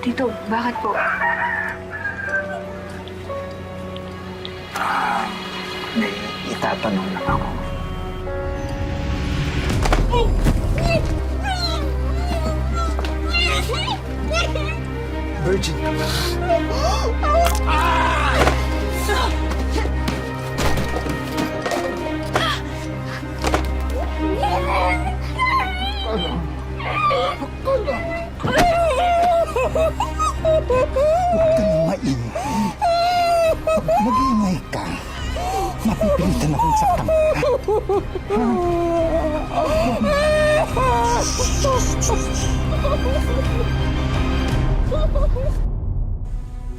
Tito, bakit po? May itatanong lang ako. Virgin. Huwag ka nang maingay. Pag mag-iingay ka, mapipilitan akong saktan ka.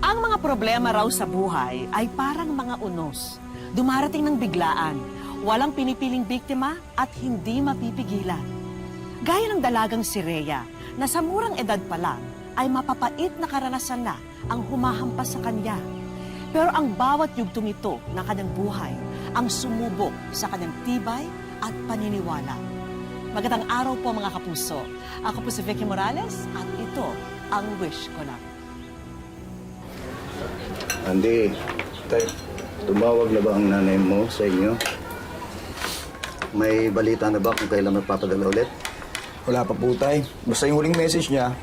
Ang mga problema raw sa buhay ay parang mga unos. Dumarating ng biglaan, walang pinipiling biktima at hindi mapipigilan. Gaya ng dalagang si Rhea, na sa murang edad pa lang ay mapapait na karanasan na ang humahampas sa kanya. Pero ang bawat yugtong ito ng kanyang buhay ang sumubok sa kanyang tibay at paniniwala. Magandang araw po mga kapuso. Ako po si Vicky Morales at ito ang Wish Ko Lang. Andy, tumawag na ba ang nanay mo sa inyo? May balita na ba kung kailan magpapadala ulit? Wala pa po, Tay. Basta yung huling message niya,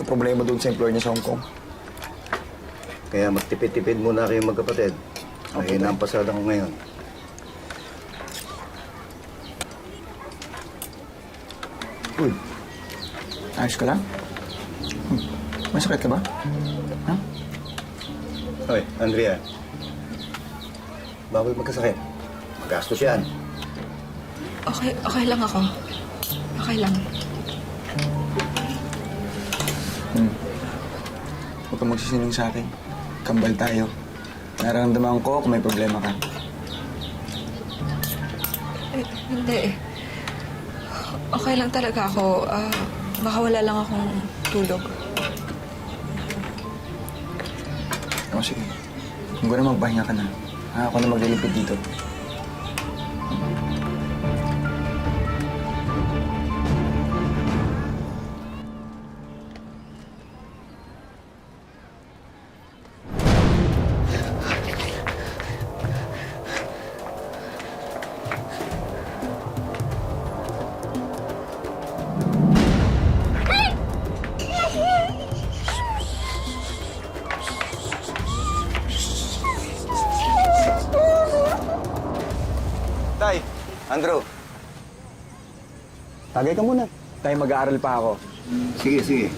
problema doon sa employer niya sa Hong Kong. Kaya magtipid-tipid muna kayong magkapatid. Mahina ang pasada ko ngayon. Uy, ayos ka lang? May sakit ka ba? Ha? Hoy, Andrea. Bawal magkasakit. Magastos yan. Okay lang ako. Okay lang. Huwag kang magsisinungaling sa akin. Kambal tayo. Nararamdaman ko kung may problema ka. Hindi. Okay lang talaga ako. Baka wala lang akong tulog. O sige. Kung gano'n magpahinga ka na. Ako na maglilipid dito. Tay, Andrew. Tagay ka muna. Tayo mag-aaral pa ako. Sige, sige.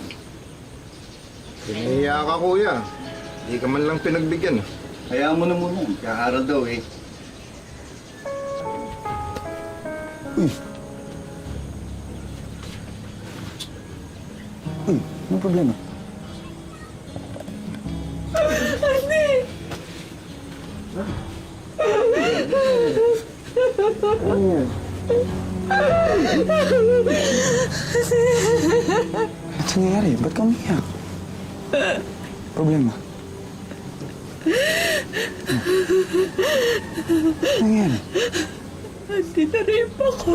Pinahiya ka, kuya. Hindi ka man lang pinagbigyan. Hayaan mo na muna. Kaaral daw eh. Uy, anong problema? Ano yan? Ba't nangyayari? Ba't ka umiyak? Problema? Ano nangyayari? Hindi na rin ako.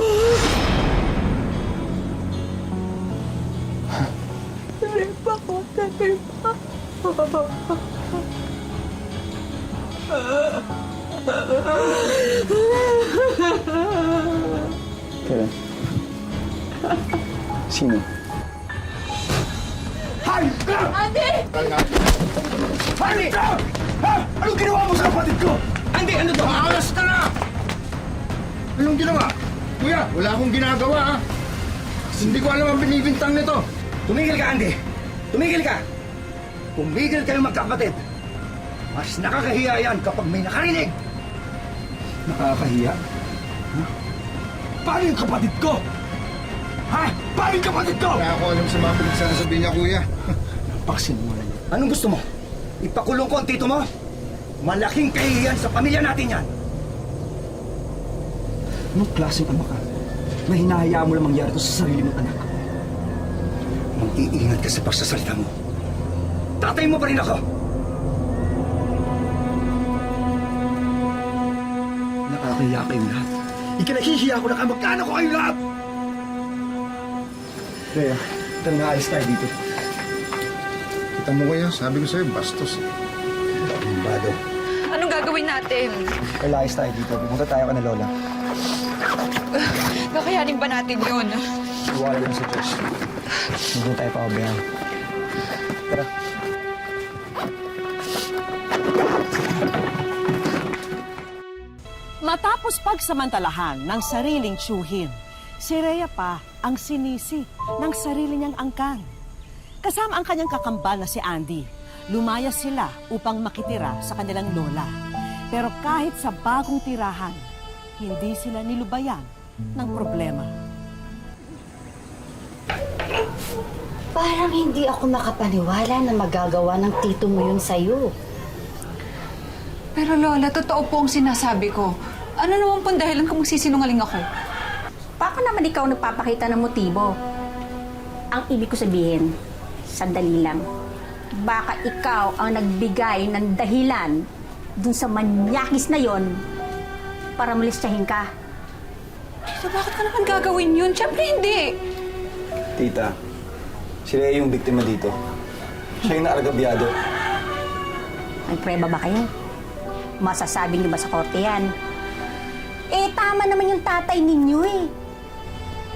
Narip ako. Kailan? Sino? Andi! Ha? Anong ginawa mo sa kapatid ko? Andi, ano to? Maalas ka na! Anong ginawa? Kuya, wala akong ginagawa, ha? Hindi ko alam ang binibintang nito. Tumigil ka, Andy. Tumigil ka. Tumigil kayo magkapatid. Mas nakakahiya yan kapag may nakarinig. Nakakahiya? Paano yung kapatid ko? Ha? Paano yung kapatid ko? Wala ako alam sa mga pinagsasabi niya, kuya. Napakasinungaling niya. Anong gusto mo? Ipakulong ko ang tito mo? Malaking kahihiyan sa pamilya natin yan. Anong klaseng ama ka? Na hinahayaan mo lang mangyari ito sa sarili mong anak. Mag-iingat ka sa pagsasalita mo. Tatay mo pa rin ako. Nakakahiya kayong lahat. Ikinahihiya ko na kamag-anak ko kayong lahat. Kaya, tara na ayos tayo dito. Kita mo kaya, sabi ko sa'yo, bastos. Bado. Anong gagawin natin? Kalayas tayo dito. Pumunta tayo ka na Lola. Kakayanin ba natin yun? Iwala lang sa Diyos. Hindi tayo pababayaan. Tara. Matapos pagsamantalahan ng sariling tiyuhin, si Rhea pa ang sinisi ng sarili niyang angkan. Kasama ang kanyang kakambal na si Andy, lumayas sila upang makitira sa kanilang lola. Pero kahit sa bagong tirahan, hindi sila nilubayan ng problema. Parang hindi ako makapaniwala na magagawa ng tito mo yun sa'yo. Pero Lola, totoo po ang sinasabi ko. Ano naman pong dahilan kung magsisinungaling ako? Baka naman ikaw nagpapakita ng motibo. Ang ibig ko sabihin, sandali lang. Baka ikaw ang nagbigay ng dahilan dun sa manyakis na yon para molestahin ka. So bakit ka naman gagawin yun? Siyempre hindi. Tita, si Rhea yung biktima dito. Siya yung naargabyado. May prueba ba kayo? Masasabi niyo ba sa korte yan? Eh, tama naman yung tatay ninyo eh.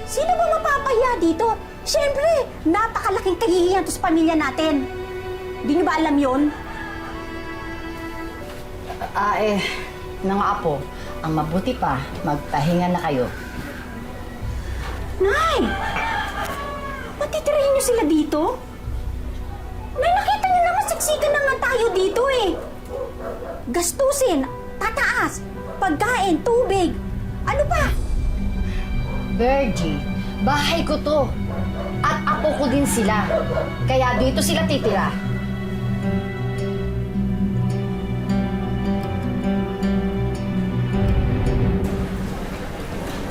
Sino ba mapapahiya dito? Siyempre, napakalaking kahihiyan to sa pamilya natin. Di niyo ba alam yun? Mga apo, ang mabuti pa, magpahinga na kayo. Nay! Patitirahin niyo sila dito? Nay, nakita niyo naman siksikan na nga tayo dito eh. Gastusin, tataas, pagkain, tubig. Ano pa? Virgie, bahay ko to. At apo ko din sila. Kaya dito sila titira.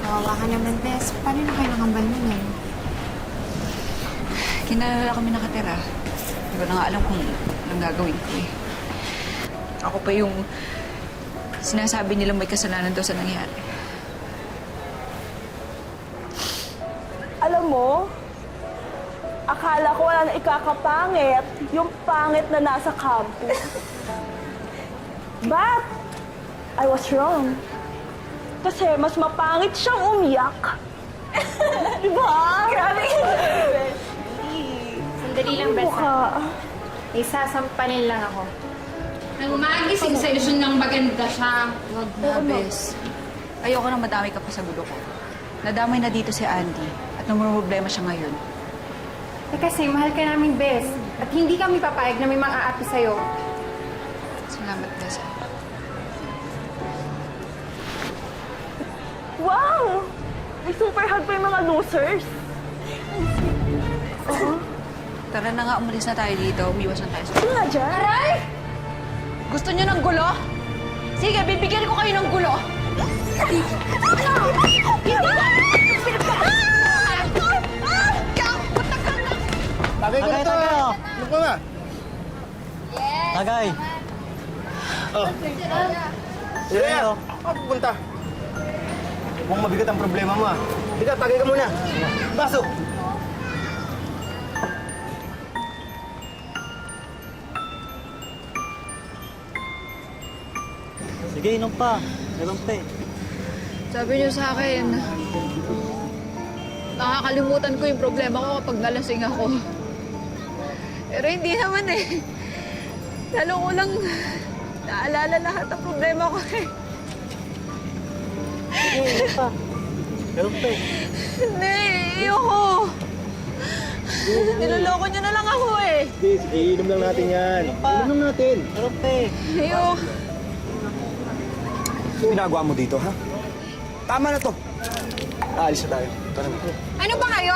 Kawawa ka naman, Bes. Paano na kayo nakambal mo ngayon? Kinalala kami nakatira. Hindi ko na nga alam kung anong gagawin ko eh. Ako pa yung sinasabi nilang may kasalanan daw sa nangyari. Alam mo, akala ko wala na ikakapangit yung pangit na nasa campus. But, I was wrong. Kasi mas mapangit siyang umiyak. Diba? Grabe! Sandali lang, Bes. Isasampanin lang ako. Nang umagising sa ilusyon ng maganda siya. Wag na, Bes. Ayoko na madami ka pa sa gulo ko. Nadamay na dito si Andy at namumroblema siya ngayon. Eh kasi mahal ka namin, Bes. At hindi kami papayag na may mang-aapi sa'yo. Salamat, Bes. Wow! May super hug pa yung mga losers. Tara na nga, umalis na tayo dito. Umiwas na tayo sa... Ano nga dyan? Aray! Gusto niyo ng gulo? Sige, bibigyan ko kayo ng gulo. Tagay ko na to! Ano ko nga? Tagay! Oh. Sige, ako pupunta. Mukhang mabigat ang problema mo ah. Dika, tagay ka muna. Baso! Sige, inom pa. Meron pa eh. Sabi niyo sa akin, nakakalimutan ko yung problema ko kapag nalasing ako. Pero hindi naman eh. Lalo ko lang naalala lahat ng problema ko eh. Sige, inom pa. Meron pa eh. Hindi, ayoko. Niloloko niyo na lang ako eh. Sige, inom lang natin yan. Inom lang natin. Meron pa eh. Ayoko. Ano ginagawa mo dito, ha? Tama na to. Aalis na tayo. Tara na. Ano ba kayo?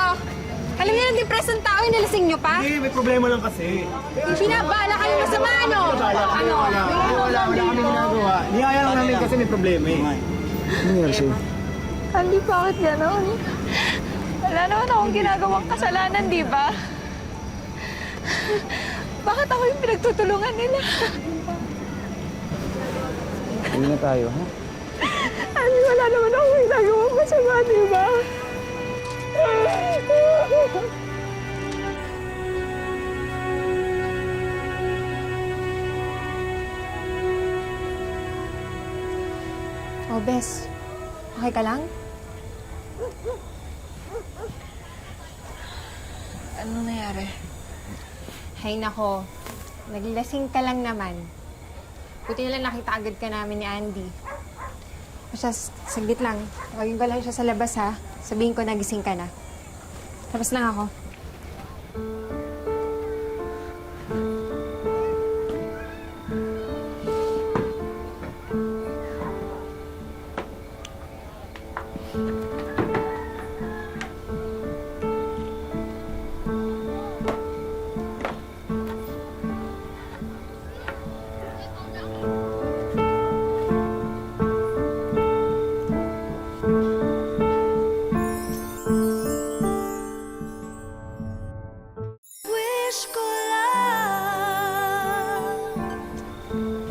Alam niyo ng depression tao, inalasing niyo pa? Hindi, may problema lang kasi. Pinabala kayo masama, ano? Ano? Wala kami ginagawa. Niyaya lang namin kasi may problema eh. Ano nangyari sa'yo? Andy, bakit gano'n? Wala naman akong ginagawang kasalanan, di ba? Bakit ako yung pinagtutulungan nila? Uwi na tayo, ha? Andy, wala naman akong ginagawang masama, di ba? Oh, Bes. Okay ka lang? Anong nangyari? Hay nako. Naglasing ka lang naman. Buti na lang nakita agad ka namin ni Andy. Basta, saglit lang. Tawagin ko lang siya sa labas, ha? Sabihin ko nagising ka na. Tapos lang ako.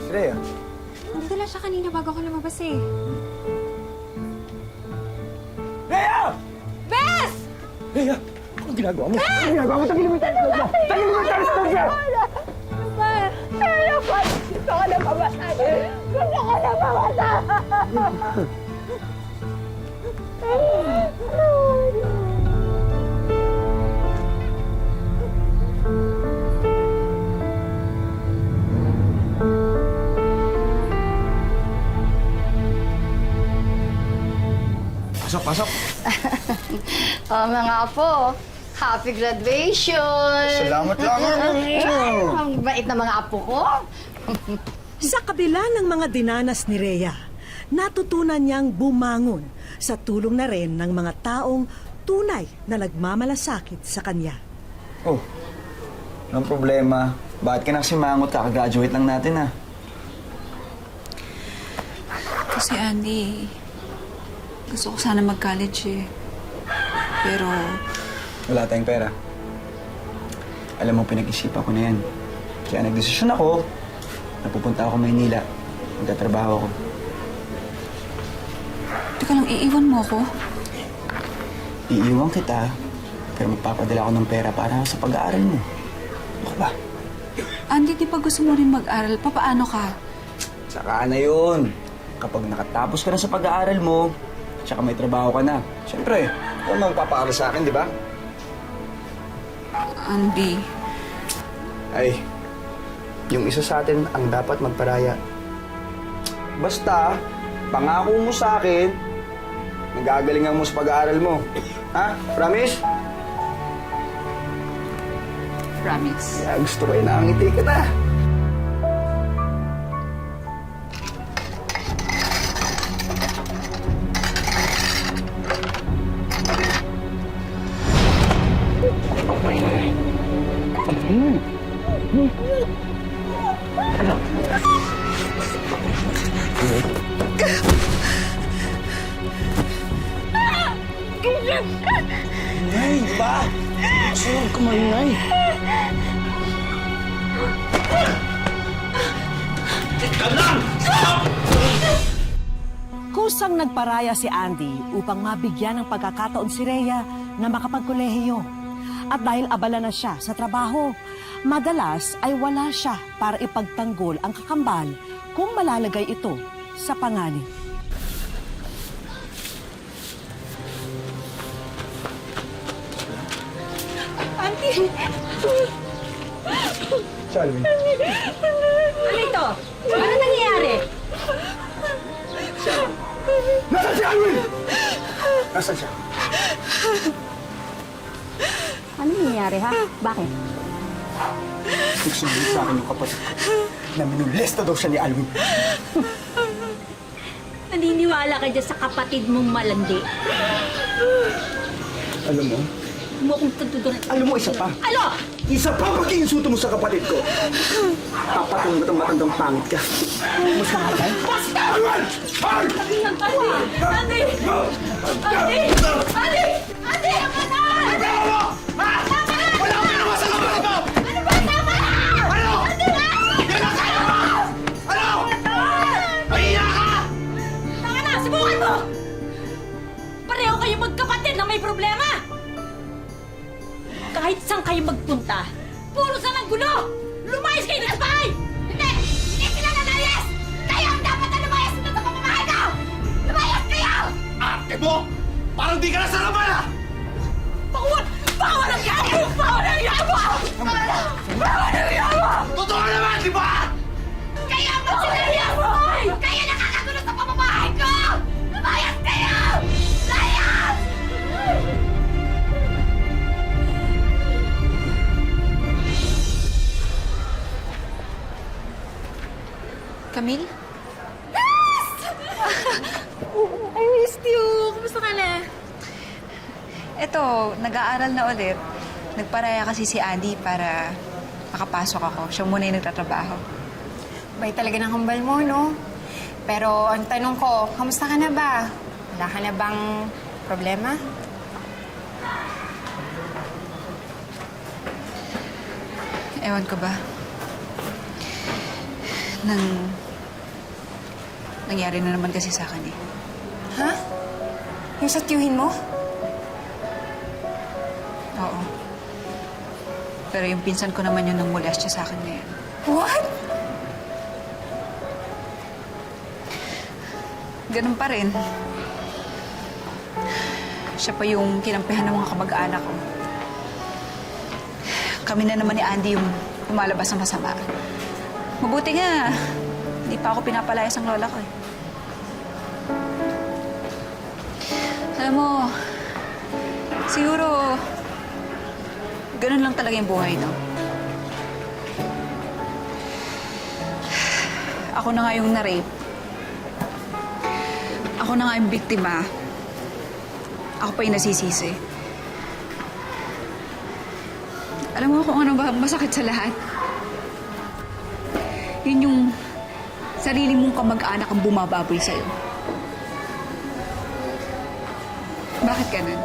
Rhea, Nandito lang siya kanina bago ako lumabas, eh. Rhea! Bes! Rhea! Anong ginagawa mo? Anong ginagawa mo? Tagilin mo yung telescope mo! Tagilin mo yung telescope mo! Gusto ko na mamatay. Gusto ko na mamatay. Pasok, pasok. Mga apo, happy graduation! Salamat lang. Ang bait na mga apo ko. Sa kabila ng mga dinanas ni Rhea, natutunan niyang bumangon sa tulong na rin ng mga taong tunay na nagmamalasakit sa kanya. Oh, anong problema? Bakit ka nagsimangot? Kaka-graduate lang natin, ah. Kasi Andy, gusto ko sana mag-college eh. Pero Wala tayong pera. Alam mo, pinag-isipan ko na yan. Kaya nagdesisyon ako, napupunta ako Maynila. Magtatrabaho ako. teka lang, iiwan mo ako? Iiwan kita, pero magpapadala ako ng pera para sa pag-aaral mo. Ano ba? Andy, di ba gusto mo rin mag-aral? Papaano ka? Saka na yun. Kapag nakatapos ka na sa pag-aaral mo, tsaka may trabaho ka na. Siyempre, ikaw naman magpapaaral sa akin, di ba? Andy, Ay, yung isa sa atin ang dapat magparaya. Basta, pangako mo sa akin, nagagalingan mo sa pag-aaral mo. Ha? Promise? promise. Kaya gusto ko yung nakangiti ka na. Nay, di ba? Sunod ka maingay. Kusang nagparaya si Andy upang mabigyan ng pagkakataon si Rhea na makapagkolehiyo. At dahil abala na siya sa trabaho, madalas ay wala siya para ipagtanggol ang kakambal kung malalagay ito sa panganib. Salve. Ano ito? Ano nangyayari? Nasaan si Alwin? Nasaan siya? Ano nangyayari, ha? Bakit? Nagsumbong sa akin yung kapatid ko na minulesta daw siya ni Alwin. Naniniwala ka dyan sa kapatid mong malandi. Alam mo, Mo kong tutudurin. alam mo isa pa. Ano? Isa pa pag-iinsulto mo sa kapatid ko. Papatong mo itong matandang pangit ka. Mas ka matay? Basta! Alwin! Al! Andy! Andy! Andy! Andy! Andy! Tama na! Ano? Ha? Wala akong ginawa sa kapatid ko! Ano ba? Tama na! Ano? Andy na! Yan ang kaya mo! Ano? Mahiya ka! Tama na! Subukan mo! Pareho kayo magkapatid na may problema! Kahit saan kayo magpunta, puro sa ng gulo! Lumayas kayo na sa bahay! Hindi! Hindi sila nalayas! Kayo ang dapat na lumayas dito sa pamamahay ko! diskarte mo! Parang di ka na sarapan ah! Walang yawa! Totoo naman, di ba? Kaya mo sinabi mo! Kaya nakakagulo sa pamamahay ko! Lumayas kayo! Layas! Camille? I missed you! Kumusta ka na? Eto, nag-aaral na ulit. Nagparaya kasi si Andy para makapasok ako. Siya muna yung nagtatrabaho. Bay talaga ng kambal mo, no? Pero ang tanong ko, kamusta ka na ba? Wala ka na bang problema? Ewan ko ba? Nangyari na naman kasi sa akin eh. Ha? Yung sa tiyuhin mo? Oo. Pero yung pinsan ko naman yung nangmolestya sa akin ngayon. What? Ganun pa rin. Siya pa yung kinampihan ng mga kamag-anak ko. Kami na naman ni Andy yung lumalabas ng masama. Mabuti nga, hindi pa ako pinapalayas ng lola ko eh. Alam mo, siguro, ganun lang talaga yung buhay, no? Ako na nga yung na-rape. Ako na nga yung biktima. Ako pa yung nasisisi. Alam mo kung ano ba masakit sa lahat? Yun yung sarili mong kamag-anak ang bumababoy sa'yo. Bakit ganun?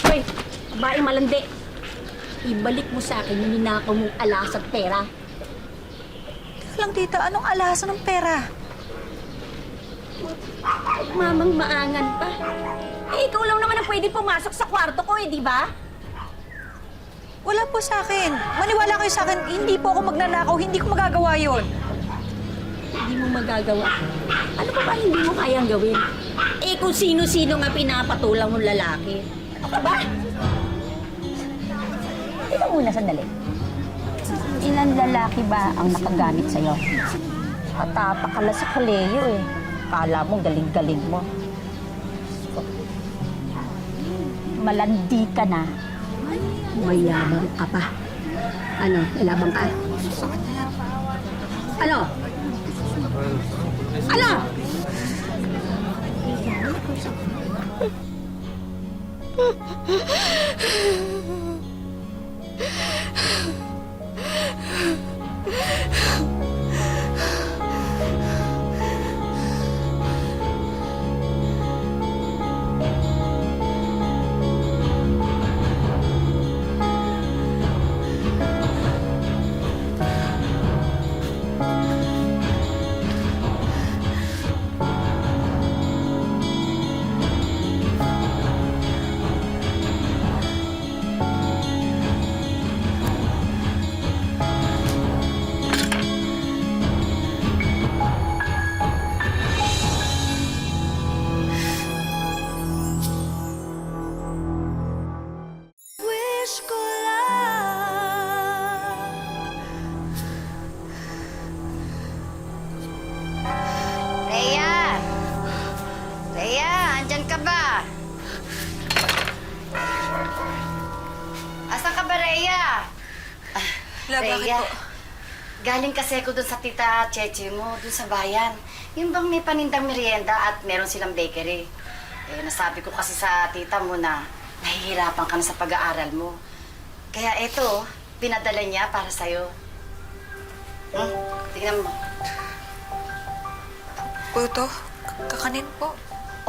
Hoy, babae malandi. Ibalik mo sa akin yung ninakaw mong alas at pera. Teka lang, tita. Anong alasan ng pera? Mamang maangan pa. Eh, ikaw lang naman ang pwede pumasok sa kwarto ko eh, di ba? Wala po sa akin. Maniwala kayo sa akin, hindi po ako magnanakaw. Hindi ko magagawa yon. Hindi mo magagawa. Ano pa ba hindi mo kayang gawin? Eh, kung sino-sino nga pinapatulang mong lalaki. Ano ka ba? Ito muna, sandali. Ilan lalaki ba ang nakagamit sa'yo? Patapa ka lang sa koleyo eh. Kala mo galing-galing mo. Malandi ka na. Mayabang ka pa. Ano? Lalabang ka? Ano? Ano? Rhea! Rhea, andyan ka ba? Asan ka ba, Rhea? Bakit po? Galing kasi ako dun sa tita Cheche mo, dun sa bayan. Yung bang may panindang merienda at meron silang bakery. Eh, nasabi ko kasi sa tita mo na nahihirapan ka na sa pag-aaral mo. Kaya eto, pinadala niya para sa'yo. Tingnan mo. Puto, kakanin po.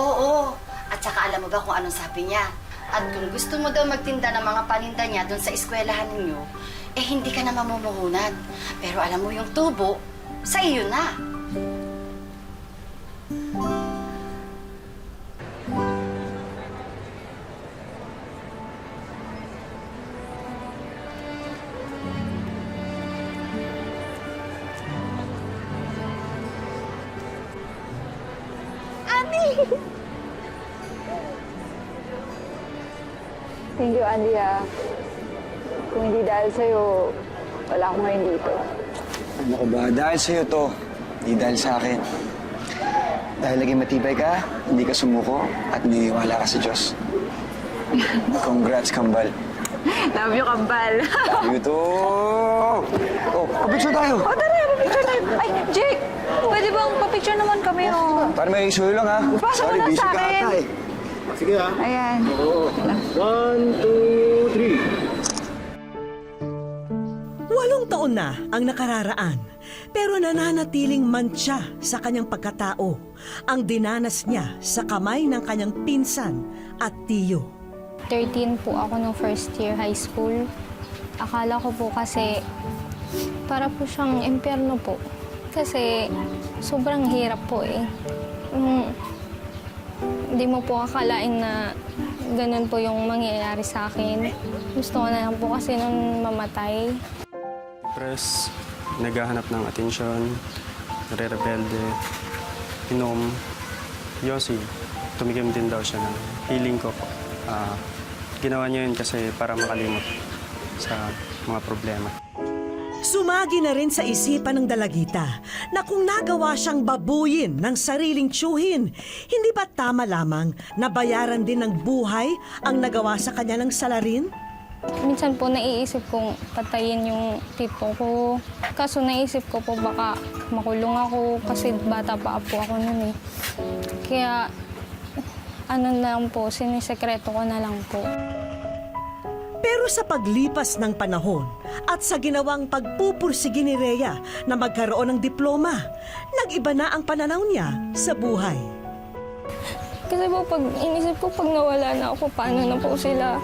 Oo. At saka alam mo ba kung anong sabi niya? At kung gusto mo daw magtinda ng mga paninda niya doon sa eskwelahan ninyo, eh hindi ka na mamumuhunan. Pero alam mo yung tubo, sa iyo na. Andy! Thank you, Andy, ah. Kung hindi dahil sa'yo, wala akong ngayon dito. Ano ko ba? Dahil sa'yo to. Hindi dahil sa akin. Dahil laging matibay ka, hindi ka sumuko, at niniwala ka sa Diyos. Congrats, Kambal. Love you, Kambal. Love you too! Oh, papicture tayo! O, tara, papicture tayo. Ay, Jake! Pwede bang papicture naman kami, oh? Para may isuyo lang, ha? Pasok mo lang busy sa ka akin. ata, eh. Sige ha. Ayan. Oo. 1, 2, 3. 8 taon na ang nakararaan, pero nananatiling mantsa sa kanyang pagkatao ang dinanas niya sa kamay ng kanyang pinsan at tiyo. 13 po ako nung first year high school. Akala ko po kasi para po siyang impyerno po. Kasi sobrang hirap po eh. Hindi mo po akalain na ganun po yung mangyayari sa akin. Gusto ko na lang po kasi nung mamatay. Press, naghahanap ng atensyon, nare-rebelde, inom. Yossi, tumigim din daw siya ng healing ko po. Ginawa niya yun kasi para makalimot sa mga problema. Sumagi na rin sa isipan ng dalagita na kung nagawa siyang babuyin ng sariling tiyuhin, hindi ba tama lamang na bayaran din ng buhay ang nagawa sa kanya ng salarin? Minsan po naiisip kong patayin yung tito ko. Kaso naisip ko po baka makulong ako kasi bata pa po ako nun eh. Kaya ano na lang po, sinisekreto ko na lang po. Pero sa paglipas ng panahon at sa ginawang pagpupursige ni Rhea na magkaroon ng diploma, nag-iba na ang pananaw niya sa buhay. Kasi po pag inisip ko pag nawala na ako, paano na po sila?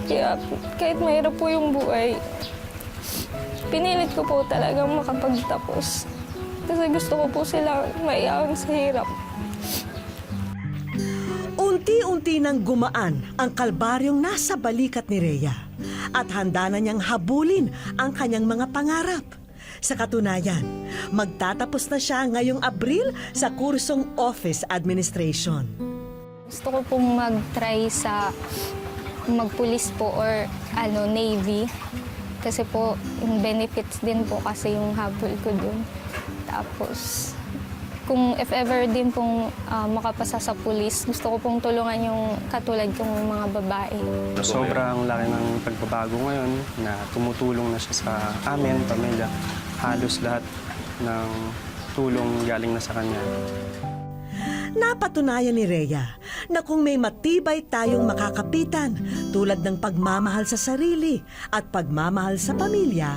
Kaya kahit mahirap po yung buhay, pinilit ko po talagang makapagtapos. Kasi gusto ko po sila maiyakan sa hirap. Unti-unti nang gumaan ang kalbaryong nasa balikat ni Rhea at handa na niyang habulin ang kanyang mga pangarap. Sa katunayan, magtatapos na siya ngayong Abril sa kursong Office Administration. Gusto ko pong mag-try sa magpulis po or Navy. Kasi po, yung benefits din po kasi yung habol ko dun. Tapos, kung if ever din pong makapasa sa pulis, gusto ko pong tulungan yung katulad kong mga babae. Sobrang laki ng pagbabago ngayon na tumutulong na siya sa amin, pamilya. Halos lahat ng tulong galing na sa kanya. Napatunayan ni Rhea na kung may matibay tayong makakapitan tulad ng pagmamahal sa sarili at pagmamahal sa pamilya,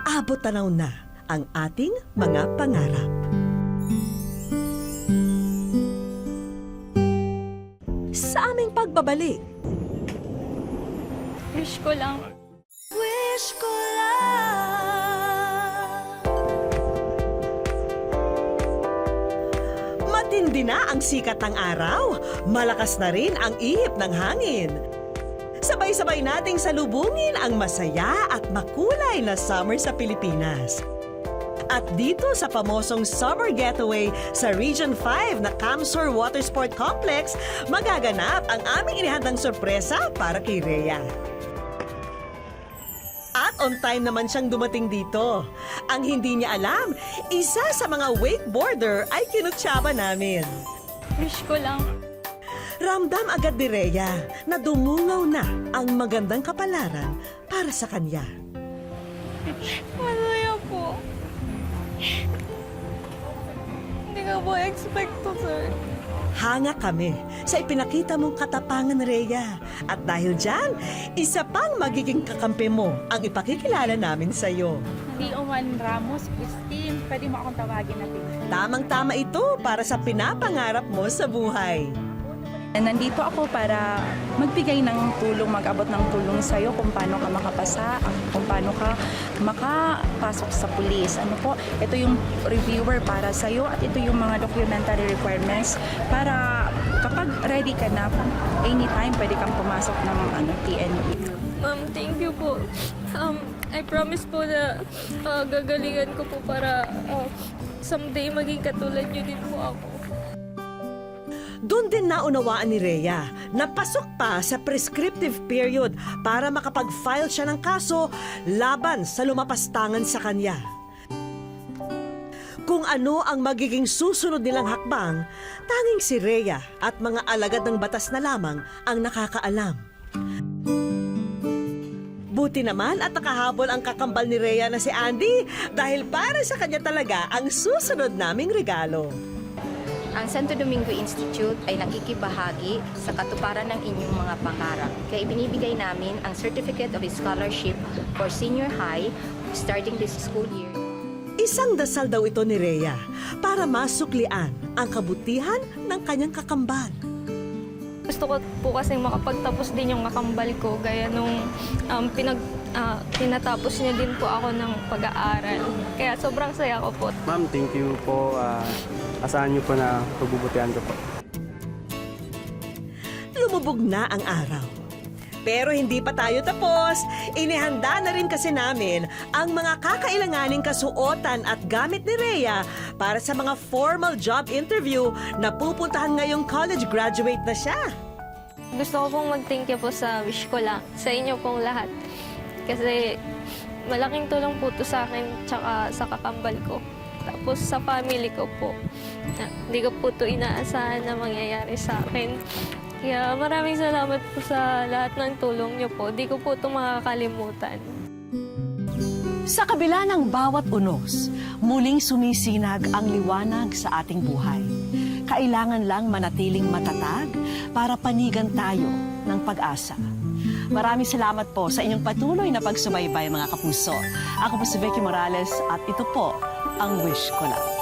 abot tanaw na ang ating mga pangarap. Sa aming pagbabalik, Wish ko lang. wish ko lang matindi na ang sikat ng araw, malakas na rin ang ihip ng hangin. Sabay-sabay nating salubungin ang masaya at makulay na summer sa Pilipinas. At dito sa pamosong summer getaway sa Region 5 na Camsor Water Sport Complex, magaganap ang aming inihandang sorpresa para kay Rhea. At on time naman siyang dumating dito. Ang hindi niya alam, isa sa mga wakeboarder ay kinutsaba namin. Wish ko lang. Ramdam agad ni Rhea na dumungaw na ang magandang kapalaran para sa kanya. Masaya po. Hindi ka po expect to, sir. Hanga kami sa ipinakita mong katapangan, Rhea. At dahil dyan, isa pang magiging kakampi mo ang ipakikilala namin sa iyo. Leoman Ramos, Christine, pwede mo akong tawagin natin. Tamang-tama ito para sa pinapangarap mo sa buhay. Nandito ako para magbigay ng tulong, mag-abot ng tulong sa'yo kung paano ka makapasa, kung paano ka makapasok sa pulis. Ano po, ito yung reviewer para sa'yo at ito yung mga documentary requirements para kapag ready ka na, anytime pwede kang pumasok ng TNU. Ma'am, thank you po. I promise po na gagalingan ko po para someday maging katulad niyo din po ako. Doon din naunawaan ni Rhea na pasok pa sa prescriptive period para makapag-file siya ng kaso laban sa lumapastangan sa kanya. Kung ano ang magiging susunod nilang hakbang, tanging si Rhea at mga alagad ng batas na lamang ang nakakaalam. Buti naman at nakahabol ang kakambal ni Rhea na si Andy dahil para sa kanya talaga ang susunod naming regalo. Ang Santo Domingo Institute ay nakikibahagi sa katuparan ng inyong mga pangarap. Kaya ibinibigay namin ang Certificate of Scholarship for Senior High starting this school year. Isang dasal daw ito ni Rhea para masuklian ang kabutihan ng kanyang kakambal. Gusto ko po kasi makapagtapos din yung kakambal ko, gaya nung tinatapos niya din po ako ng pag-aaral. Kaya sobrang saya ko po. Ma'am, thank you po. Asahan niyo po na pagbubutihan ko po. Lumubog na ang araw. Pero hindi pa tayo tapos. Inihanda na rin kasi namin ang mga kakailanganing kasuotan at gamit ni Rhea para sa mga formal job interview na pupuntahan ngayong college graduate na siya. Gusto ko pong mag-thank you po sa wish ko lang, sa inyo pong lahat. Kasi malaking tulong po to sa akin tsaka sa kakambal ko. Tapos sa family ko po. Hindi ko po to inaasahan na mangyayari sa akin. Kaya maraming salamat po sa lahat ng tulong niyo po. Di ko po ito makakalimutan. Sa kabila ng bawat unos, muling sumisinag ang liwanag sa ating buhay. Kailangan lang manatiling matatag para panigan tayo ng pag-asa. Maraming salamat po sa inyong patuloy na pagsubaybay, mga kapuso. Ako po si Vicky Morales at ito po ang Wish Ko Lang.